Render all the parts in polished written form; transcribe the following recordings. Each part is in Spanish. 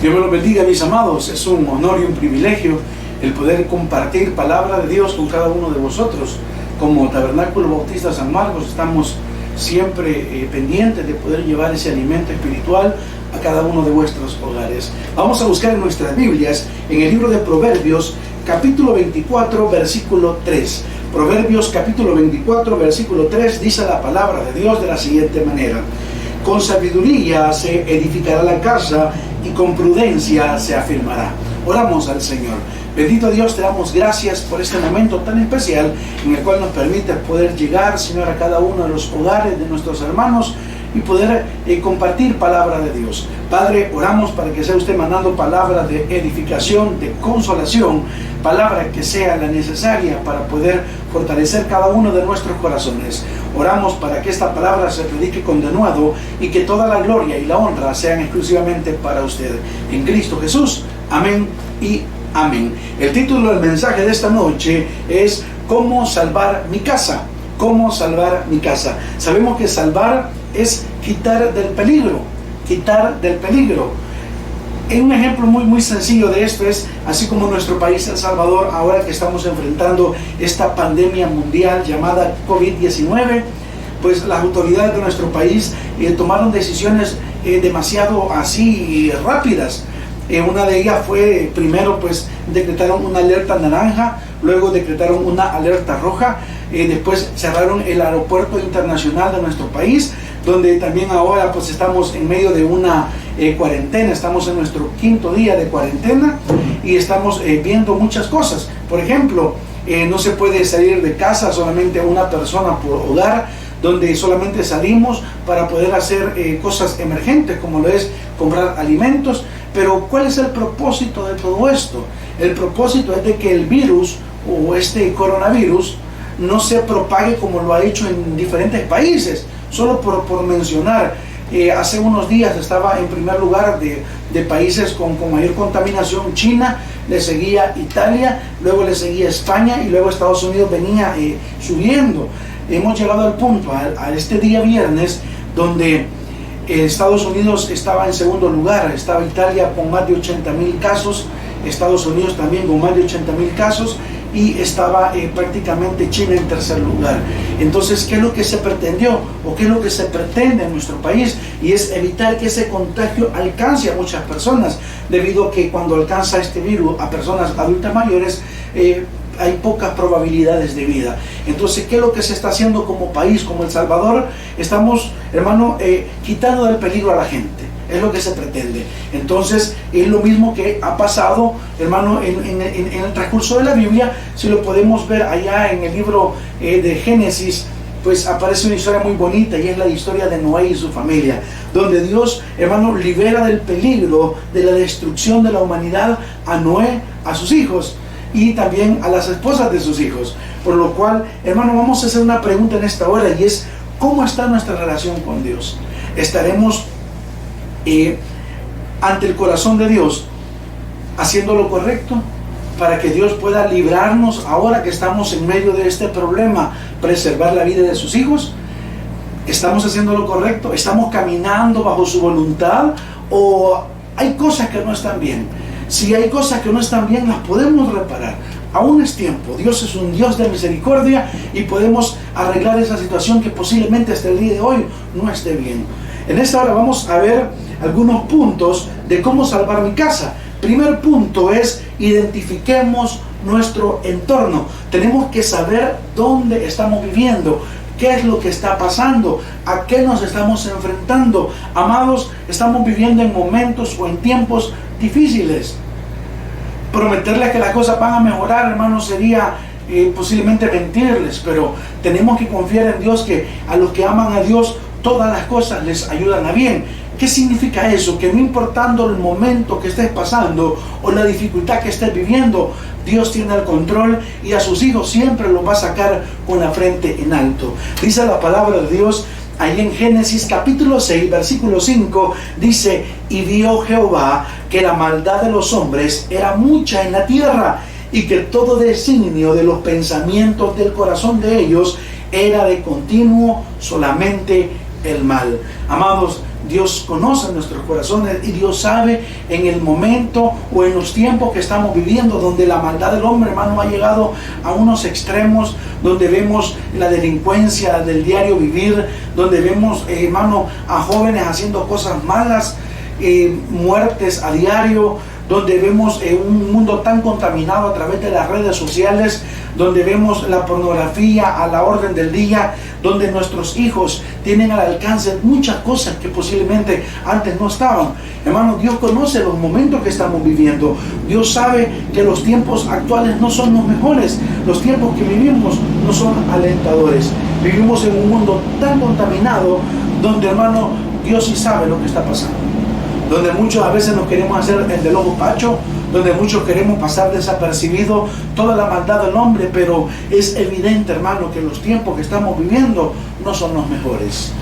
Dios me los bendiga, mis amados. Es un honor y un privilegio el poder compartir palabra de Dios con cada uno de vosotros. Como Tabernáculo Bautista San Marcos estamos siempre pendientes de poder llevar ese alimento espiritual a cada uno de vuestros hogares. Vamos a buscar en nuestras Biblias, en el libro de Proverbios, capítulo 24, versículo 3. Proverbios, capítulo 24, versículo 3, dice la palabra de Dios de la siguiente manera: con sabiduría se edificará la casa y con prudencia se afirmará. Oramos al Señor. Bendito Dios, te damos gracias por este momento tan especial en el cual nos permite poder llegar, Señor, a cada uno de los hogares de nuestros hermanos y poder compartir palabra de Dios. Padre, oramos para que sea usted mandando palabra de edificación, de consolación, palabra que sea la necesaria para poder fortalecer cada uno de nuestros corazones. Oramos para que esta palabra se predique con denuedo y que toda la gloria y la honra sean exclusivamente para usted. En Cristo Jesús. Amén y amén. El título del mensaje de esta noche es ¿Cómo salvar mi casa? ¿Cómo salvar mi casa? Sabemos que salvar es quitar del peligro. Quitar del peligro. Un ejemplo muy sencillo de esto es, así como nuestro país, El Salvador, ahora que estamos enfrentando esta pandemia mundial llamada COVID-19, pues las autoridades de nuestro país tomaron decisiones demasiado así rápidas. Una de ellas fue, primero pues decretaron una alerta naranja, luego decretaron una alerta roja, después cerraron el aeropuerto internacional de nuestro país, donde también ahora pues estamos en medio de una cuarentena, estamos en nuestro 5º día de cuarentena y estamos viendo muchas cosas. Por ejemplo, no se puede salir de casa, solamente una persona por hogar, donde solamente salimos para poder hacer cosas emergentes, como lo es comprar alimentos. Pero ¿cuál es el propósito de todo esto? El propósito es de que el virus o este coronavirus no se propague como lo ha hecho en diferentes países. Solo por mencionar, hace unos días estaba en primer lugar de países con mayor contaminación China, le seguía Italia, luego le seguía España y luego Estados Unidos venía subiendo. Hemos llegado al punto, a este día viernes, donde Estados Unidos estaba en segundo lugar, estaba Italia con más de 80,000 casos, Estados Unidos también con más de 80,000 casos y estaba prácticamente China en tercer lugar. Entonces, ¿qué es lo que se pretendió o qué es lo que se pretende en nuestro país? Y es evitar que ese contagio alcance a muchas personas, debido a que cuando alcanza este virus a personas adultas mayores, hay pocas probabilidades de vida. Entonces, ¿qué es lo que se está haciendo como país, como El Salvador? Estamos, hermano, quitando del peligro a la gente. Es lo que se pretende. Entonces, es lo mismo que ha pasado, hermano, en el transcurso de la Biblia. Si lo podemos ver allá en el libro de Génesis, pues aparece una historia muy bonita y es la historia de Noé y su familia, donde Dios, hermano, libera del peligro de la destrucción de la humanidad a Noé, a sus hijos y también a las esposas de sus hijos. Por lo cual, hermano, vamos a hacer una pregunta en esta hora y es: ¿cómo está nuestra relación con Dios? ¿Estaremos ante el corazón de Dios haciendo lo correcto para que Dios pueda librarnos ahora que estamos en medio de este problema, preservar la vida de sus hijos? ¿Estamos haciendo lo correcto? ¿Estamos caminando bajo su voluntad? ¿O hay cosas que no están bien? Si hay cosas que no están bien, las podemos reparar. Aún es tiempo. Dios es un Dios de misericordia y podemos arreglar esa situación que posiblemente hasta el día de hoy no esté bien. En esta hora vamos a ver algunos puntos de cómo salvar mi casa. Primer punto es: identifiquemos nuestro entorno. Tenemos que saber dónde estamos viviendo, qué es lo que está pasando, a qué nos estamos enfrentando. Amados, estamos viviendo en momentos o en tiempos difíciles. Prometerles que las cosas van a mejorar, hermanos, sería posiblemente mentirles, pero tenemos que confiar en Dios, que a los que aman a Dios todas las cosas les ayudan a bien. ¿Qué significa eso? Que no importando el momento que estés pasando o la dificultad que estés viviendo, Dios tiene el control y a sus hijos siempre los va a sacar con la frente en alto. Dice la palabra de Dios ahí en Génesis capítulo 6, versículo 5, dice: y vio Jehová que la maldad de los hombres era mucha en la tierra, y que todo designio de los pensamientos del corazón de ellos era de continuo solamente el mal. Amados, Dios conoce nuestros corazones y Dios sabe en el momento o en los tiempos que estamos viviendo, donde la maldad del hombre, hermano, ha llegado a unos extremos, donde vemos la delincuencia del diario vivir, donde vemos, hermano, a jóvenes haciendo cosas malas, muertes a diario, donde vemos un mundo tan contaminado a través de las redes sociales, donde vemos la pornografía a la orden del día, donde nuestros hijos tienen al alcance muchas cosas que posiblemente antes no estaban. Hermano, Dios conoce los momentos que estamos viviendo. Dios sabe que los tiempos actuales no son los mejores. Los tiempos que vivimos no son alentadores. Vivimos en un mundo tan contaminado, donde, hermano, Dios sí sabe lo que está pasando. Donde muchos a veces nos queremos hacer el del ojo pacho, donde muchos queremos pasar desapercibido toda la maldad del hombre, pero es evidente, hermano, que los tiempos que estamos viviendo no son los mejores.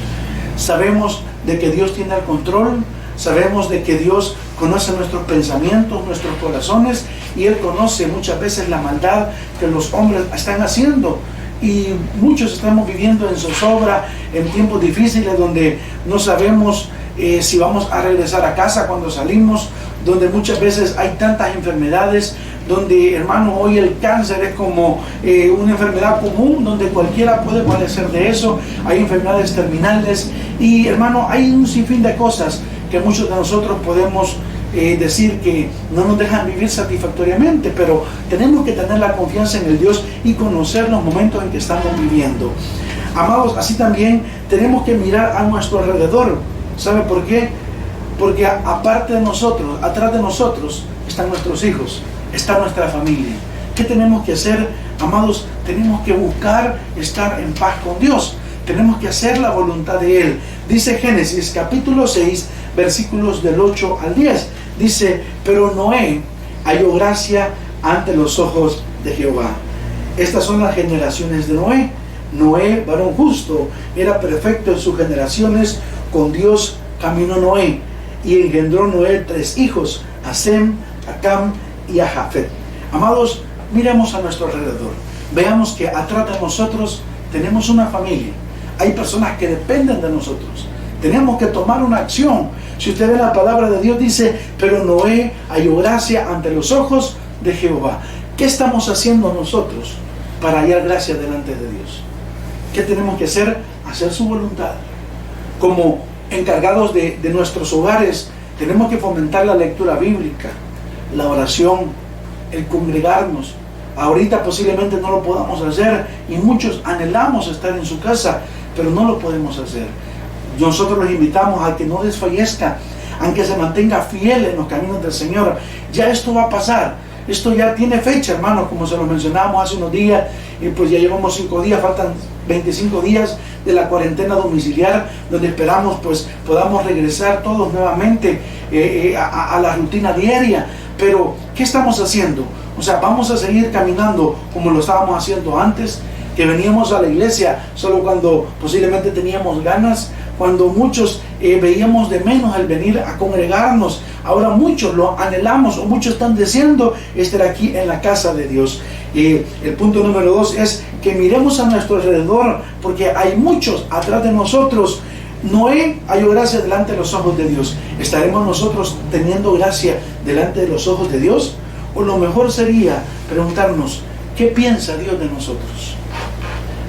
Sabemos de que Dios tiene el control, sabemos de que Dios conoce nuestros pensamientos, nuestros corazones, y Él conoce muchas veces la maldad que los hombres están haciendo. Y muchos estamos viviendo en zozobra, en tiempos difíciles, donde no sabemos si vamos a regresar a casa cuando salimos, donde muchas veces hay tantas enfermedades, donde, hermano, hoy el cáncer es como una enfermedad común, donde cualquiera puede padecer de eso. Hay enfermedades terminales y, hermano, hay un sinfín de cosas que muchos de nosotros podemos decir que no nos dejan vivir satisfactoriamente, pero tenemos que tener la confianza en el Dios y conocer los momentos en que estamos viviendo. Amados, así también tenemos que mirar a nuestro alrededor. ¿Sabe por qué? Porque aparte de nosotros, atrás de nosotros, están nuestros hijos, está nuestra familia. ¿Qué tenemos que hacer, amados? Tenemos que buscar estar en paz con Dios. Tenemos que hacer la voluntad de Él. Dice Génesis capítulo 6, versículos del 8 al 10. Dice, pero Noé halló gracia ante los ojos de Jehová. Estas son las generaciones de Noé. Noé, varón justo, era perfecto en sus generaciones. Con Dios caminó Noé y engendró Noé 3 hijos, a Sem, a Cam y a Jafet. Amados, miremos a nuestro alrededor. Veamos que atrás de nosotros tenemos una familia. Hay personas que dependen de nosotros. Tenemos que tomar una acción. Si usted ve la palabra de Dios, dice, pero Noé halló gracia ante los ojos de Jehová. ¿Qué estamos haciendo nosotros para hallar gracia delante de Dios? ¿Qué tenemos que hacer? Hacer su voluntad. Como encargados de nuestros hogares, tenemos que fomentar la lectura bíblica, la oración, el congregarnos. Ahorita posiblemente no lo podamos hacer y muchos anhelamos estar en su casa, pero no lo podemos hacer. Nosotros los invitamos a que no desfallezca, aunque se mantenga fiel en los caminos del Señor. Ya esto va a pasar, esto ya tiene fecha, hermano, como se lo mencionábamos hace unos días, y pues ya llevamos 5 días, faltan 25 días de la cuarentena domiciliar, donde esperamos pues podamos regresar todos nuevamente a la rutina diaria. Pero ¿qué estamos haciendo? O sea, vamos a seguir caminando como lo estábamos haciendo antes, que veníamos a la iglesia solo cuando posiblemente teníamos ganas, cuando muchos veíamos de menos el venir a congregarnos. Ahora muchos lo anhelamos, o muchos están deseando estar aquí en la casa de Dios. El punto número 2 es que miremos a nuestro alrededor, porque hay muchos atrás de nosotros. Noé halló gracia delante de los ojos de Dios. ¿Estaremos nosotros teniendo gracia delante de los ojos de Dios? O lo mejor sería preguntarnos, ¿qué piensa Dios de nosotros?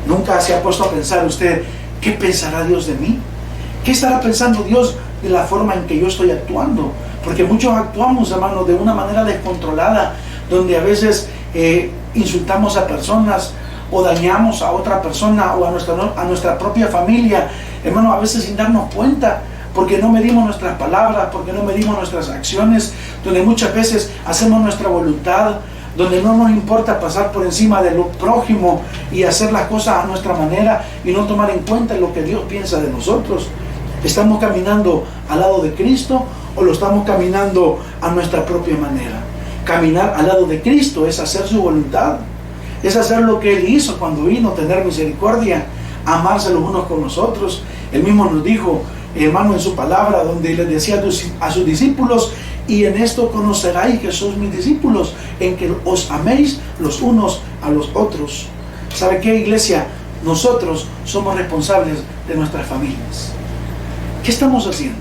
¿Nunca se ha puesto a pensar usted, qué pensará Dios de mí? ¿Qué estará pensando Dios de la forma en que yo estoy actuando? Porque muchos actuamos, hermanos, de una manera descontrolada, donde a veces insultamos a personas o dañamos a otra persona o a nuestra propia familia, hermano, a veces sin darnos cuenta, porque no medimos nuestras palabras, porque no medimos nuestras acciones, donde muchas veces hacemos nuestra voluntad, donde no nos importa pasar por encima de lo prójimo y hacer las cosas a nuestra manera y no tomar en cuenta lo que Dios piensa de nosotros. ¿Estamos caminando al lado de Cristo o lo estamos caminando a nuestra propia manera? Caminar al lado de Cristo es hacer su voluntad, es hacer lo que Él hizo cuando vino, tener misericordia, amarse los unos con los otros. Él mismo nos dijo, hermano, en su palabra, donde les decía a sus discípulos, y en esto conoceráis que sois mis discípulos, en que os améis los unos a los otros. ¿Sabe qué, iglesia? Nosotros somos responsables de nuestras familias. ¿Qué estamos haciendo?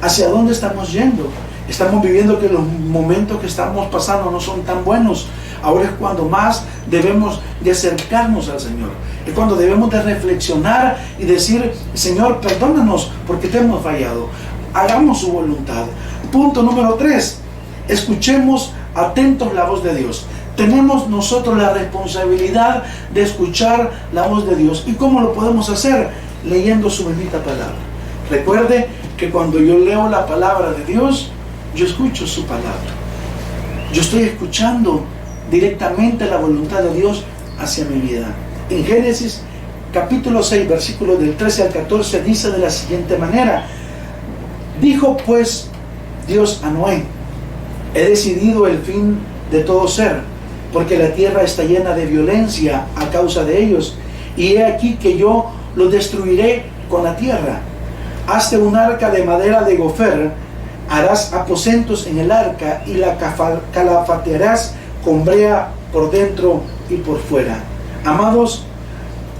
¿Hacia dónde estamos yendo? Estamos viviendo que los momentos que estamos pasando no son tan buenos. Ahora es cuando más debemos de acercarnos al Señor. Es cuando debemos de reflexionar y decir, Señor, perdónanos porque te hemos fallado. Hagamos su voluntad. Punto número 3. Escuchemos atentos la voz de Dios. Tenemos nosotros la responsabilidad de escuchar la voz de Dios. ¿Y cómo lo podemos hacer? Leyendo su bendita palabra. Recuerde que cuando yo leo la palabra de Dios, yo escucho su palabra. Yo estoy escuchando directamente la voluntad de Dios hacia mi vida. En Génesis capítulo 6, versículos del 13 al 14, dice de la siguiente manera: dijo pues Dios a Noé: he decidido el fin de todo ser, porque la tierra está llena de violencia a causa de ellos, y he aquí que yo los destruiré con la tierra. Hazte un arca de madera de gofer, harás aposentos en el arca y la calafatearás con brea por dentro y por fuera. Amados,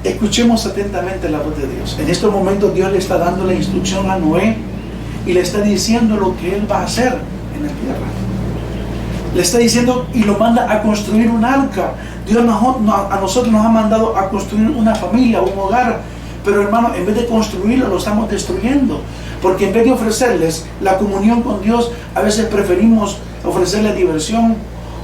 escuchemos atentamente la voz de Dios. En estos momentos Dios le está dando la instrucción a Noé y le está diciendo lo que él va a hacer en la tierra. Le está diciendo y lo manda a construir un arca. Dios a nosotros nos ha mandado a construir una familia, un hogar. Pero hermano, en vez de construirlo, lo estamos destruyendo. Porque en vez de ofrecerles la comunión con Dios, a veces preferimos ofrecerles diversión,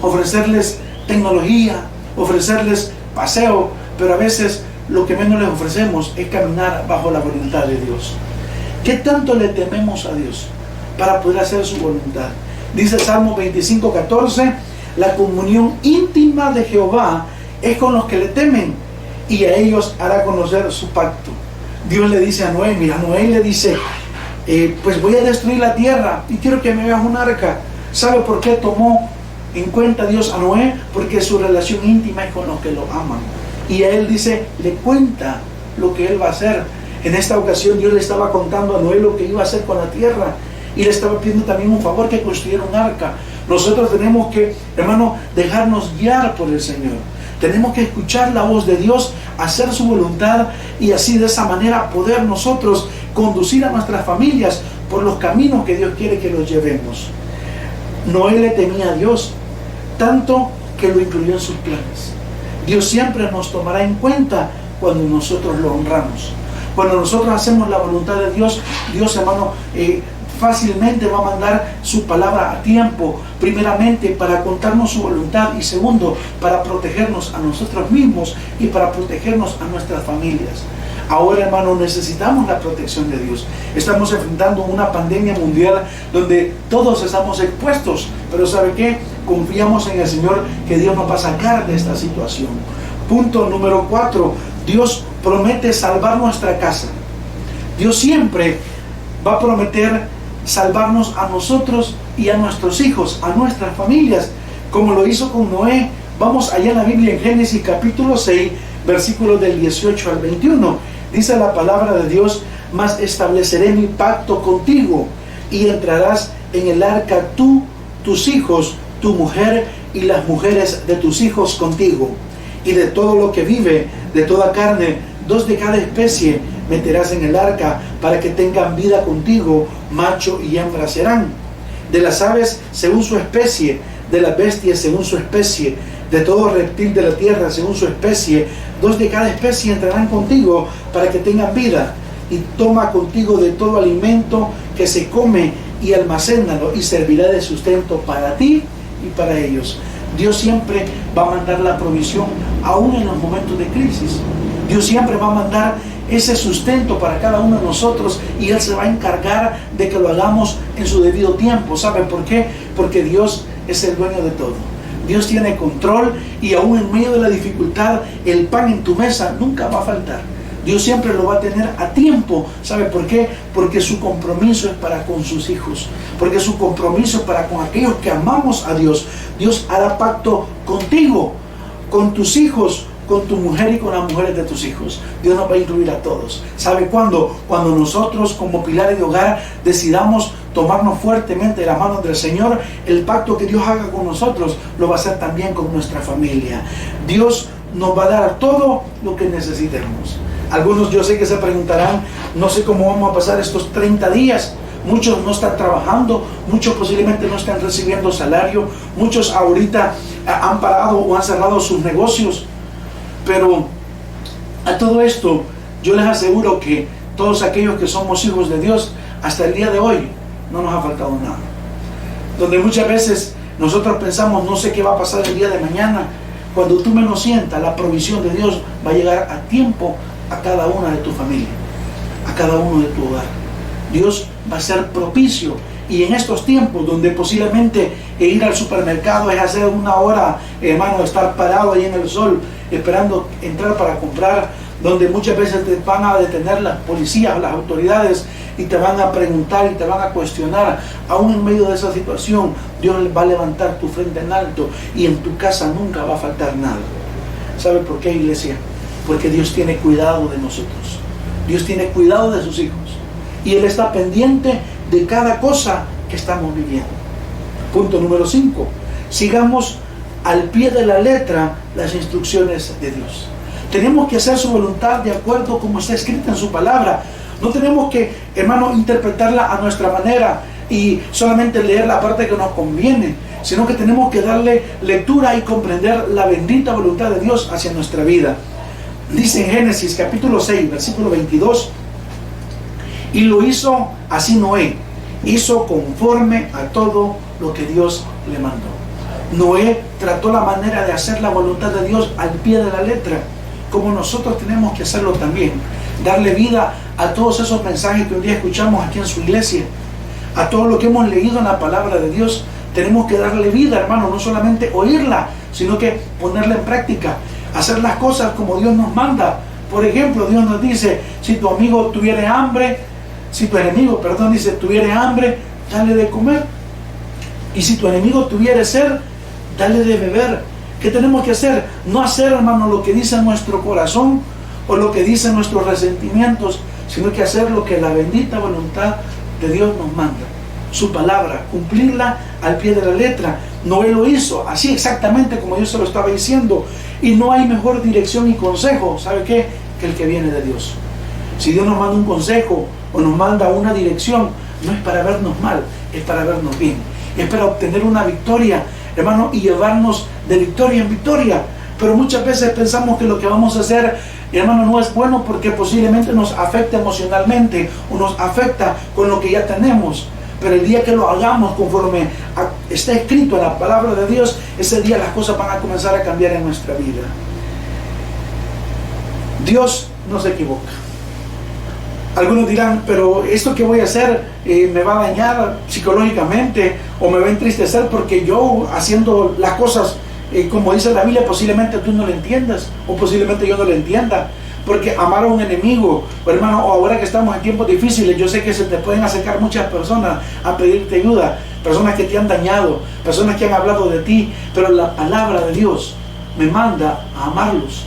ofrecerles tecnología, ofrecerles paseo. Pero a veces lo que menos les ofrecemos es caminar bajo la voluntad de Dios. ¿Qué tanto le tememos a Dios para poder hacer su voluntad? Dice Salmo 25:14, la comunión íntima de Jehová es con los que le temen, y a ellos hará conocer su pacto. Dios le dice a Noé, mira, Noé le dice, pues voy a destruir la tierra y quiero que me hagas un arca. ¿Sabe por qué tomó en cuenta Dios a Noé? Porque su relación íntima es con los que lo aman. Y a él dice, le cuenta lo que él va a hacer. En esta ocasión Dios le estaba contando a Noé lo que iba a hacer con la tierra. Y le estaba pidiendo también un favor, que construyera un arca. Nosotros tenemos que, hermano, dejarnos guiar por el Señor. Tenemos que escuchar la voz de Dios, hacer su voluntad y así de esa manera poder nosotros conducir a nuestras familias por los caminos que Dios quiere que los llevemos. Noé le temía a Dios, tanto que lo incluyó en sus planes. Dios siempre nos tomará en cuenta cuando nosotros lo honramos. Cuando nosotros hacemos la voluntad de Dios, Dios, hermano, fácilmente va a mandar su palabra a tiempo, primeramente para contarnos su voluntad y segundo, para protegernos a nosotros mismos y para protegernos a nuestras familias. Ahora, hermano, necesitamos la protección de Dios. Estamos enfrentando una pandemia mundial donde todos estamos expuestos, pero ¿sabe qué? Confiamos en el Señor que Dios nos va a sacar de esta situación. Punto número 4, Dios promete salvar nuestra casa. Dios siempre va a prometer salvarnos a nosotros y a nuestros hijos, a nuestras familias, como lo hizo con Noé. Vamos allá en la Biblia, en Génesis capítulo 6, versículos del 18 al 21. Dice la palabra de Dios: mas estableceré mi pacto contigo, y entrarás en el arca tú, tus hijos, tu mujer y las mujeres de tus hijos contigo. Y de todo lo que vive, de toda carne, 2 de cada especie meterás en el arca, para que tengan vida contigo, macho y hembra serán. De las aves según su especie, de las bestias según su especie, de todo reptil de la tierra según su especie, 2 de cada especie entrarán contigo, para que tengan vida. Y toma contigo de todo alimento que se come y almacénalo, y servirá de sustento para ti y para ellos. Dios siempre va a mandar la provisión, aún en los momentos de crisis. Dios siempre va a mandar ese sustento para cada uno de nosotros, y Él se va a encargar de que lo hagamos en su debido tiempo. ¿Saben por qué? Porque Dios es el dueño de todo. Dios tiene control, y aún en medio de la dificultad, el pan en tu mesa nunca va a faltar. Dios siempre lo va a tener a tiempo. ¿Sabe por qué? Porque su compromiso es para con sus hijos. Porque su compromiso es para con aquellos que amamos a Dios. Dios hará pacto contigo, con tus hijos, con tu mujer y con las mujeres de tus hijos. Dios nos va a incluir a todos. ¿Sabe cuándo? Cuando nosotros, como pilares de hogar, decidamos tomarnos fuertemente de las manos del Señor. El pacto que Dios haga con nosotros lo va a hacer también con nuestra familia. Dios nos va a dar todo lo que necesitemos. Algunos yo sé que se preguntarán, no sé cómo vamos a pasar estos 30 días, muchos no están trabajando, muchos posiblemente no están recibiendo salario, muchos ahorita han parado o han cerrado sus negocios. Pero a todo esto yo les aseguro que todos aquellos que somos hijos de Dios, hasta el día de hoy no nos ha faltado nada. Donde muchas veces nosotros pensamos, no sé qué va a pasar el día de mañana, cuando tú menos sientas, la provisión de Dios va a llegar a tiempo a cada una de tu familia, a cada uno de tu hogar. Dios va a ser propicio. Y en estos tiempos donde posiblemente ir al supermercado es hacer una hora, hermano, estar parado ahí en el sol esperando entrar para comprar, donde muchas veces te van a detener las policías, las autoridades, y te van a preguntar y te van a cuestionar. Aún en medio de esa situación, Dios va a levantar tu frente en alto y en tu casa nunca va a faltar nada. ¿Sabe por qué, iglesia? Porque Dios tiene cuidado de nosotros. Dios tiene cuidado de sus hijos. Y Él está pendiente de cada cosa que estamos viviendo. Punto número 5. Sigamos al pie de la letra las instrucciones de Dios. Tenemos que hacer su voluntad de acuerdo como está escrita en su palabra. No tenemos que, hermano, interpretarla a nuestra manera y solamente leer la parte que nos conviene, sino que tenemos que darle lectura y comprender la bendita voluntad de Dios hacia nuestra vida. Dice en Génesis capítulo 6, versículo 22, y lo hizo así Noé, hizo conforme a todo lo que Dios le mandó. Noé trató la manera de hacer la voluntad de Dios al pie de la letra, como nosotros tenemos que hacerlo también. Darle vida a todos esos mensajes que un día escuchamos aquí en su iglesia, a todo lo que hemos leído en la palabra de Dios. Tenemos que darle vida, hermano, no solamente oírla, sino que ponerla en práctica, hacer las cosas como Dios nos manda. Por ejemplo, Dios nos dice, si tu amigo tuviere hambre, si tu enemigo, perdón, dice, tuviere hambre, dale de comer. Y si tu enemigo tuviere sed, dale de beber. ¿Qué tenemos que hacer? No hacer, hermano, lo que dice nuestro corazón o lo que dicen nuestros resentimientos, sino que hacer lo que la bendita voluntad de Dios nos manda. Su palabra, cumplirla al pie de la letra. Noé lo hizo así exactamente como Dios se lo estaba diciendo. Y no hay mejor dirección y consejo, ¿sabe qué? Que el que viene de Dios. Si Dios nos manda un consejo o nos manda una dirección, no es para vernos mal, es para vernos bien. Es para obtener una victoria, hermano, y llevarnos de victoria en victoria. Pero muchas veces pensamos que lo que vamos a hacer, hermano, no es bueno porque posiblemente nos afecta emocionalmente o nos afecta con lo que ya tenemos. Pero el día que lo hagamos conforme está escrito en la palabra de Dios, ese día las cosas van a comenzar a cambiar en nuestra vida. Dios no se equivoca. Algunos dirán, pero esto que voy a hacer me va a dañar psicológicamente o me va a entristecer porque yo haciendo las cosas como dice la Biblia, posiblemente tú no lo entiendas o posiblemente yo no lo entienda. Porque amar a un enemigo, hermano, o ahora que estamos en tiempos difíciles, yo sé que se te pueden acercar muchas personas a pedirte ayuda, personas que te han dañado, personas que han hablado de ti, pero la palabra de Dios me manda a amarlos,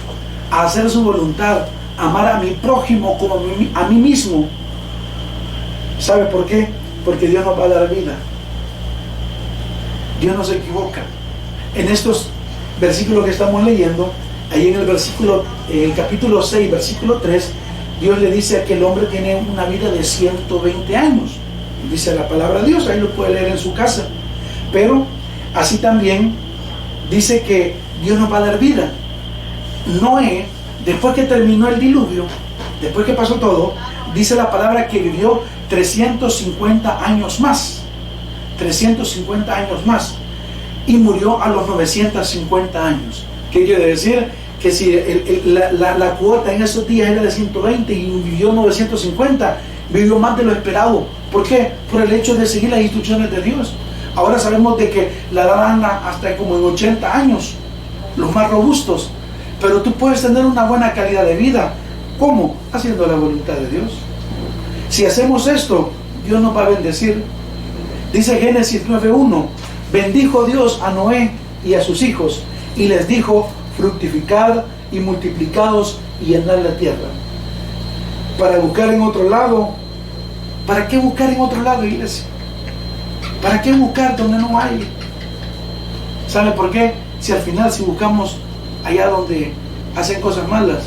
a hacer su voluntad, a amar a mi prójimo como a mí mismo. ¿Sabe por qué? Porque Dios nos va a dar vida. Dios no se equivoca. En estos versículos que estamos leyendo, ahí en el capítulo 6, versículo 3, Dios le dice a que el hombre tiene una vida de 120 años. Dice la palabra de Dios, ahí lo puede leer en su casa. Pero así también dice que Dios nos va a dar vida. Noé, después que terminó el diluvio, después que pasó todo, dice la palabra que vivió 350 años más. 350 años más. Y murió a los 950 años. ¿Qué quiere decir? Que si la cuota en esos días era de 120 y vivió 950, vivió más de lo esperado. ¿Por qué? Por el hecho de seguir las instrucciones de Dios. Ahora sabemos de que la dan hasta como en 80 años, los más robustos. Pero tú puedes tener una buena calidad de vida. ¿Cómo? Haciendo la voluntad de Dios. Si hacemos esto, Dios nos va a bendecir. Dice Génesis 9:1, bendijo Dios a Noé y a sus hijos, y les dijo, fructificad y multiplicaos y llenad la tierra. Para buscar en otro lado, ¿para qué buscar en otro lado, iglesia? ¿Para qué buscar donde no hay? ¿Sabe por qué? Si al final, si buscamos allá donde hacen cosas malas,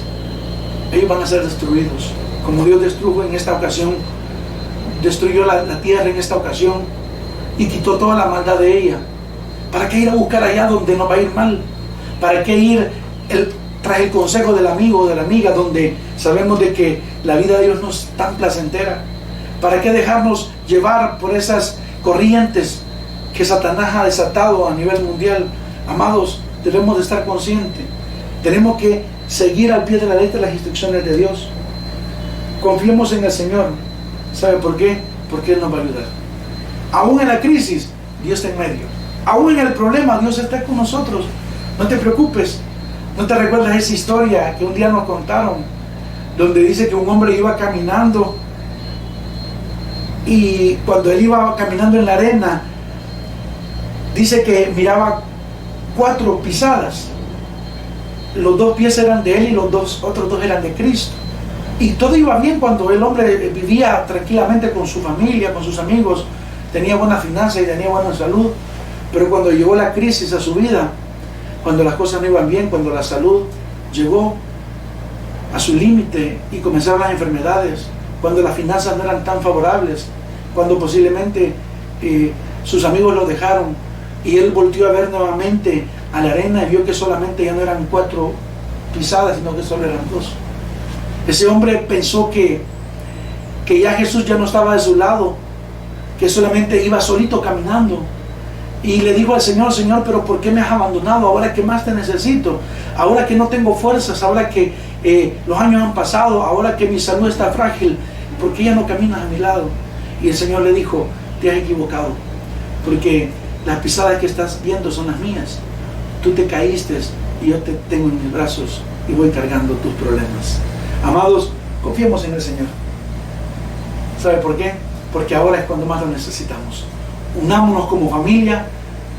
ellos van a ser destruidos. Como Dios destruyó en esta ocasión destruyó la tierra en esta ocasión y quitó toda la maldad de ella. ¿Para qué ir a buscar allá donde nos va a ir mal? ¿Para qué ir tras el consejo del amigo o de la amiga donde sabemos de que la vida de Dios no es tan placentera? ¿Para qué dejarnos llevar por esas corrientes que Satanás ha desatado a nivel mundial? Amados, debemos de estar conscientes. Tenemos que seguir al pie de la letra las instrucciones de Dios. Confiemos en el Señor. ¿Sabe por qué? Porque Él nos va a ayudar. Aún en la crisis, Dios está en medio. Aún en el problema, Dios está con nosotros. No te preocupes. ¿No te recuerdas esa historia que un día nos contaron? Donde dice que un hombre iba caminando y cuando él iba caminando en la arena, dice que miraba 4 pisadas. Los 2 pies eran de él y los otros 2 eran de Cristo. Y todo iba bien cuando el hombre vivía tranquilamente con su familia, con sus amigos, tenía buena finanza y tenía buena salud. Pero cuando llegó la crisis a su vida, cuando las cosas no iban bien, cuando la salud llegó a su límite y comenzaron las enfermedades, cuando las finanzas no eran tan favorables, cuando posiblemente sus amigos lo dejaron y él volvió a ver nuevamente a la arena y vio que solamente ya no eran 4 pisadas, sino que solo eran 2. Ese hombre pensó que ya Jesús ya no estaba de su lado, que solamente iba solito caminando. Y le dijo al Señor: Señor, pero ¿por qué me has abandonado? Ahora que más te necesito, ahora que no tengo fuerzas, ahora que los años han pasado, ahora que mi salud está frágil, ¿por qué ya no caminas a mi lado? Y el Señor le dijo: te has equivocado, porque las pisadas que estás viendo son las mías. Tú te caíste y yo te tengo en mis brazos y voy cargando tus problemas. Amados, confiemos en el Señor. ¿Sabe por qué? Porque ahora es cuando más lo necesitamos. Unámonos como familia,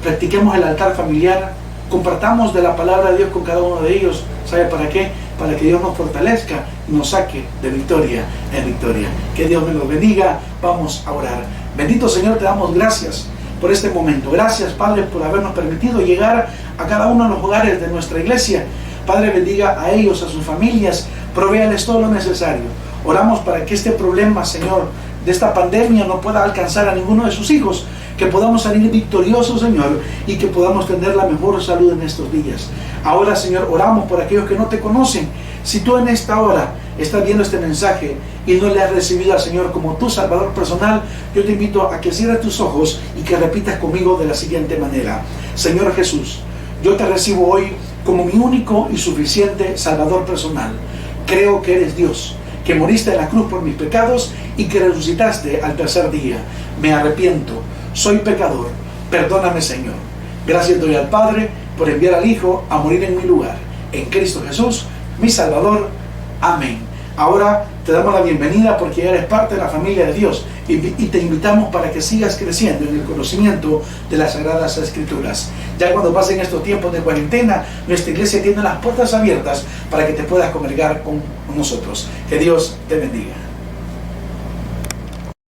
practiquemos el altar familiar, compartamos de la palabra de Dios con cada uno de ellos. ¿Sabe para qué? Para que Dios nos fortalezca y nos saque de victoria en victoria. Que Dios me lo bendiga. Vamos a orar. Bendito Señor, te damos gracias por este momento. Gracias, Padre, por habernos permitido llegar a cada uno de los hogares de nuestra iglesia. Padre, bendiga a ellos, a sus familias, provéales todo lo necesario. Oramos para que este problema, Señor, de esta pandemia no pueda alcanzar a ninguno de sus hijos, que podamos salir victoriosos, Señor, y que podamos tener la mejor salud en estos días. Ahora, Señor, oramos por aquellos que no te conocen. Si tú en esta hora estás viendo este mensaje y no le has recibido al Señor como tu Salvador personal, yo te invito a que cierres tus ojos y que repitas conmigo de la siguiente manera: Señor Jesús, yo te recibo hoy como mi único y suficiente Salvador personal. Creo que eres Dios, que moriste en la cruz por mis pecados y que resucitaste al tercer día. Me arrepiento, soy pecador, perdóname, Señor. Gracias doy al Padre por enviar al Hijo a morir en mi lugar. En Cristo Jesús, mi Salvador. Amén. Ahora te damos la bienvenida porque ya eres parte de la familia de Dios y te invitamos para que sigas creciendo en el conocimiento de las Sagradas Escrituras. Ya cuando pasen estos tiempos de cuarentena, nuestra iglesia tiene las puertas abiertas para que te puedas congregar con nosotros. Que Dios te bendiga.